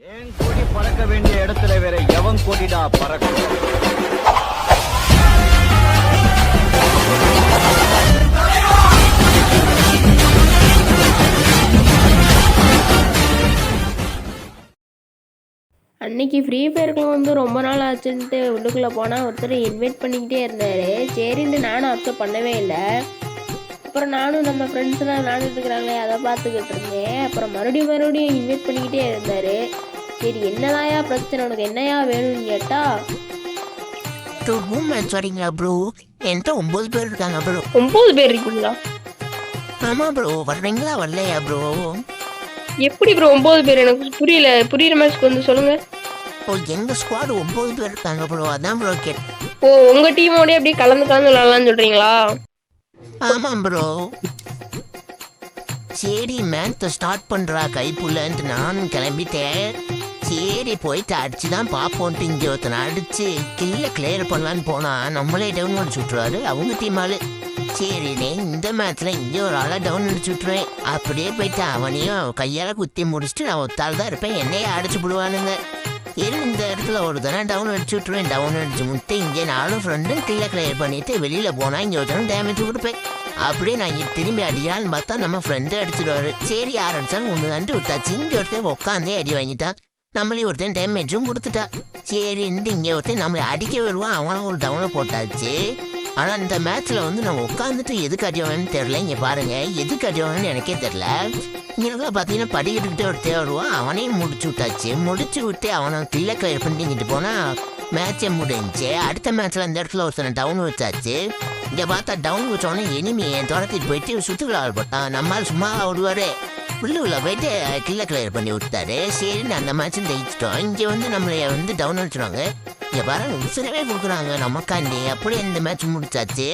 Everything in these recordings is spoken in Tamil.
ஏன் கொடி பறக்க வேண்டிய இடத்துல வேற எவன் கொடிடா பறக்கும்? அன்னைக்கு ஃப்ரீ ஃபயருக்கு ரொம்ப நாள் ஆச்சுன்ட்டு உள்ளுக்குள்ளே போனால் ஒருத்தர் இன்வைட் பண்ணிக்கிட்டே இருந்தார். சரின்ட்டு நானும் அக்செப்ட் பண்ணவே இல்லை. அப்புறம் நானும் நம்ம ஃப்ரெண்ட்ஸ்லாம் விளாண்டுட்டு இருக்கிறாங்களே அதை பார்த்துக்கிட்டு இருந்தேன். அப்புறம் மறுபடியும் இன்வைட் பண்ணிக்கிட்டே இருந்தார். சரி என்னதாயா பிரச்சனை, உனக்கு என்னையா வேணும்னு கேட்டா ரூம் மேட்ச் வரீங்களா ப்ரோ? என்கிட்ட 9 பேர் இருக்காங்க ப்ரோ. 9 பேர் இருக்கீங்களா? ஆமாம் ப்ரோ, வர்றீங்களா வரலையா ப்ரோ? எப்படி ப்ரோ 9 பேர்? எனக்கு புரியுற மேட்ச்க்கு வந்து சொல்லுங்க. ஓ, எங்கள் ஸ்குவாடு 9 பேர் இருக்காங்க ப்ரோ, அதான் ப்ரோ ஓ, உங்கள் டீமோடய அப்படியே கலந்து விளாட்லான்னு சொல்கிறீங்களா? ஆமாம் ப்ரோ. சரி மேட்ச் ஸ்டார்ட் பண்ணுறா கைப்புள்ளன்ட்டு நானும் கிளம்பிட்டேன். சரி போயிட்டு அடிச்சு தான் பார்ப்போன்ட்டு இங்கே ஒருத்தனை அடிச்சு கில்ல கிளியர் பண்ணலான்னு போனால் நம்மளே டவுன் அடிச்சு விட்ருவாரு அவங்க டீமால். சரிண்ணே இந்த மேட்ச்சில் இங்கே ஒரு ஆளாக டவுன் அடிச்சு விட்ருவேன். அப்படியே போயிட்டு அவனையும் கையால் குத்தி முடிச்சுட்டு நான் ஒத்தாள் தான் இருப்பேன், என்னையே அடிச்சு விடுவானுங்க. ஏன்னா இந்த இடத்துல ஒரு தானே டவுன் அடிச்சு விட்ருவேன். டவுன் அடிச்சு முட்டு இங்கே நானும் ஃப்ரெண்டும் கில்ல கிளியர் பண்ணிவிட்டு வெளியில் போனால் இங்கே ஒருத்தனும் டேமேஜ் கொடுப்பேன். அப்படியே நான் இங்கே திரும்பி அடியான்னு பார்த்தா நம்ம ஃப்ரெண்டு அடிச்சிடுவாரு. சரி யார் அடிச்சாலும் ஒன்று தாண்டு விட்டாச்சு. இங்கே ஒருத்தன் உட்காந்தே அடி வாங்கிட்டான், நம்மளே ஒருத்தன் டேமேஜும் கொடுத்துட்டா. சரின்ட்டு இங்கே ஒருத்தன் நம்மளை அடிக்க வருவான், அவனும் ஒரு டவுனை போட்டாச்சு. ஆனால் இந்த மேட்ச்சில் நம்ம உட்காந்துட்டு எதுக்கு அடிவாங்கன்னு தெரில. இங்கே பாருங்கள் எதுக்கு அடிவாங்கன்னு எனக்கே தெரில. இங்கே பார்த்தீங்கன்னா படிக்கட்டுக்கிட்டே ஒருத்தே வருவான், அவனையும் முடிச்சு விட்டாச்சு. முடிச்சு விட்டு அவனை கில்ல கிளியர் பண்ணிக்கிட்டு போனால் மேட்சே முடிஞ்சு. அடுத்த மேட்ச்சில் இந்த இடத்துல ஒருத்தனை டவுன் வச்சாச்சு. இங்கே பார்த்தா டவுன் வச்சோடனே எனிமையை துரத்திட்டு போயிட்டு சுற்றுலாவில் போட்டான். நம்மளால் சும்மா விடுவார், உள்ளுக்குள்ள போயிட்டு கில்ல கிளியர் பண்ணி விட்டாரு. சரின்னு அந்த மேட்ச்சும் ஜெயிச்சிட்டோம். இங்கே நம்மளை டவுன் வச்சுருவாங்க. இங்கே பாருங்க உசுரவே கொடுக்குறாங்க நமக்காண்டி. அப்படியே இந்த மேட்ச் முடிச்சாச்சு.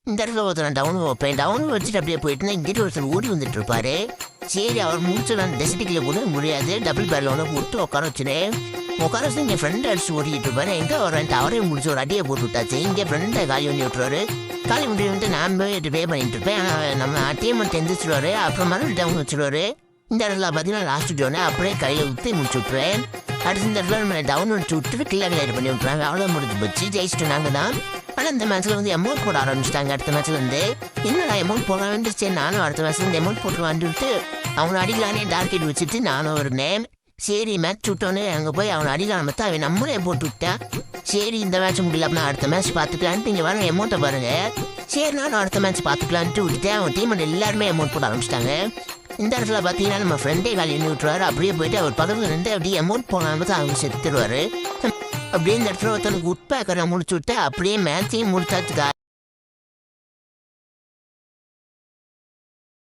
இந்த இடத்துல ஒருத்தர் டவுன் வைப்பேன், டவுன் வச்சுட்டு அப்படியே போயிட்டு இங்கிட்ட ஒருத்தர் ஓடி வந்துட்டு இருப்பாரு. சரி அவர் முடிச்சு நான் டெசிட்டிக்கில் கூட முடியாது, டபுள் பேரில் ஒன்று போட்டு உட்கார வச்சுனேன். உட்கார வச்சு இங்கே ஃப்ரெண்ட் அடிச்சு ஓடிட்டு இருப்பாரு. எங்கே வரேன்ட்டு அவரையும் முடிச்சு ஒரு அடியை போட்டு விட்டாச்சு. இங்கே ஃப்ரெண்டை காலி பண்ணி விட்டுருவாரு. காலி பண்ணி வந்துட்டு நான் போய் பே பண்ணிட்டு இருப்பேன். ஆனால் நம்ம டீம் மட்டும் எந்திரிச்சிடுவாரு. அப்புறம் மறுபடியும் டவுன் வச்சுருவாரு. இந்த இடத்துல பார்த்தீங்கன்னா லாஸ்ட் டவுனே அப்படியே கையில் ஊற்றி முடிச்சு விட்ருவேன். அடுத்து இந்த இடத்துல நம்ம டவுன் வச்சு விட்டுட்டு கில்ல கிளியர் பண்ணி விட்ருவாங்க. அவ்வளோ முடிஞ்சு போச்சு, ஜெயிச்சிட்டு நாங்கள் தான். ஆனால் இந்த மேட்ச்சில் அமௌண்ட் போட ஆரம்பிச்சிட்டாங்க. அடுத்த மேட்ச்சில் என்னடா அமௌண்ட் போட வேண்டியது, நானும் அடுத்த மேட்ச்சில் அமௌண்ட் போட்டு வந்துட்டு அவனை அடிக்கலானே டார்கெட் வச்சுட்டு நானும் ஒரு நேம். சரி மேட்ச் விட்டோன்னே அங்கே போய் அவனை அடிக்கலாம் பார்த்தா அவன் நம்மளே போட்டு விட்டான். சரி இந்த மேட்ச் முடியல அப்படின்னா அடுத்த மேட்ச் பார்த்துக்கலான்ட்டு இங்கே வர அமௌண்ட்டை பாருங்கள். சரி நானும் அடுத்த மேட்ச் பார்த்துக்கலான்ட்டு விட்டுட்டேன். அவன் டீம் எல்லாருமே அமௌண்ட் போட ஆரம்பிச்சிட்டாங்க. இந்த இடத்துல பார்த்தீங்கன்னா நம்ம ஃப்ரெண்டே காலி பண்ணி விட்டுருவாரு. அப்படியே போயிட்டு அவர் பக்கத்தில் இருந்து அப்படியே அமௌண்ட் போனாலும் தான் அவங்க செத்துருவார். அப்படியே இந்த இடத்துல ஒருத்தனுக்கு உட்பேக்கரை முடிச்சு விட்டு அப்படியே மேட்சையும் முடிச்சாச்சு.